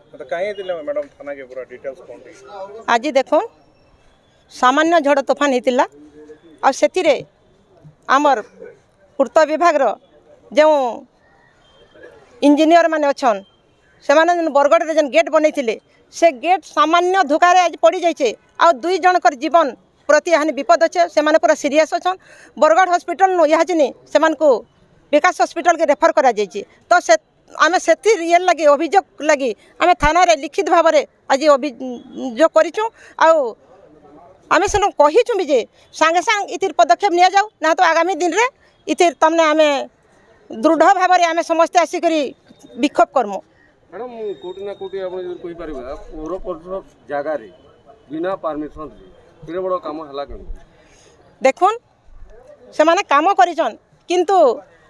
तो कहीं दिले मैडम थाना के पूरा डिटेल्स कौन दी आज देखो सामान्य झड़ तोफान होता आ से आमर पूर्त विभाग जो इंजीनियर माने अच्छन से माने बरगढ़ जेन गेट बनई से गेट सामान्य धोखार आज पड़ जाइए आ दुई जनकर जीवन प्रति यहाँ विपद अच्छे से पूरा सीरीयस अच्छा बरगढ़ हॉस्पिटल नु यहाँ से विकास हॉस्पिटल के रेफर करा जाइए तो से आम से ये लगे अभियोग लगी आम थाना लिखित भाव में आज अभियोग करूँ आम से कहीचु भी जे सांगे सांग इतिर पदक्षेप नि जाऊ ना तो आगामी दिन में इतिर तमने आम दृढ़ भाव में आम समस्ते आसिक विक्षोभ करमु। मैडम कोटी ना कोटी आप पौर परिषद जगार बिना परमिशन एडे बड़ कम है देखुन से माने काम करिछन किंतु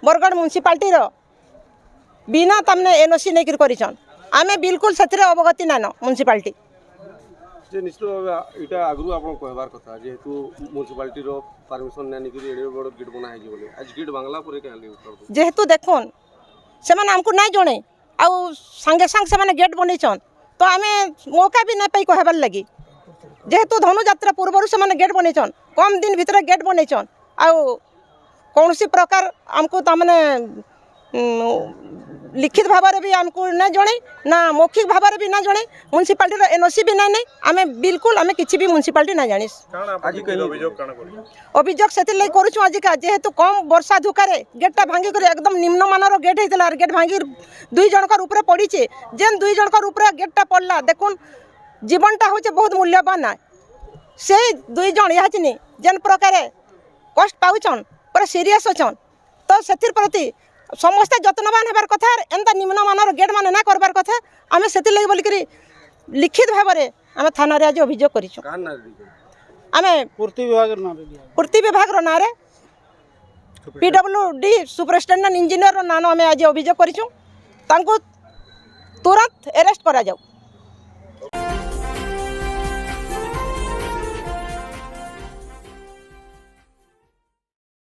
बरगढ़ म्युनिसिपालिटी बिना तमने एनओसी नहीं करिछन आमे बिल्कुल सेथिरे अवगति नान म्युनिसिपालिटी जे निश्चित भाव यहाँ आगु आप कहबार कथा जेहेतु म्युनिसिपालिटी परमिशन नानी करी एडे बड़ गेट बना है बोले आज गेट बांग्ला पर क्या जेहेतु देखुन से माने हमको नहीं जणे आउ संगे संग से माने गेट बनईछन तो आमे मौका भी नहीं पाई कहबार लगी जेहेतु धनु यात्रा पूर्व से माने गेट बनईछन कम दिन भितर गेट बनईछन आउ कौन सी प्रकार आमको तमने लिखित भाव में भी आमको ना जणे ना मौखिक भाव में भी ना जणे म्युनिसिपालिटी एनओसी भी ना आमे बिल्कुल आमे किसी भी म्युनिसिपालिटी ना जानिस अभियोग से करूँ आज जेहेतु कम वर्षा धुकार गेटा भांगी कर एकदम निम्न मानर गेट होता गेट भांगी दुई जनकर ऊपर पड़ी जेन दुई जनकर ऊपर गेटा पड़ला देखुन जीवनटा हूँ बहुत मूल्यवान है से दुई जन यहाँ जेन प्रकार कष्ट पाउछन पूरा सीरीयस अच्छन तो से प्रति समस्ते जत्नवान हबार कथा एंता निम्न मानर गेट मान ना करबार कथा आम से बोलिक लिखित भाव में आम थाना आज अभियोग करूँ आम पूर्ति विभाग ना PWD सुपरिटेडेंट इंजीनियर नाम आम आज अभियोग करूँ तुरंत अरेस्ट करा जाऊ।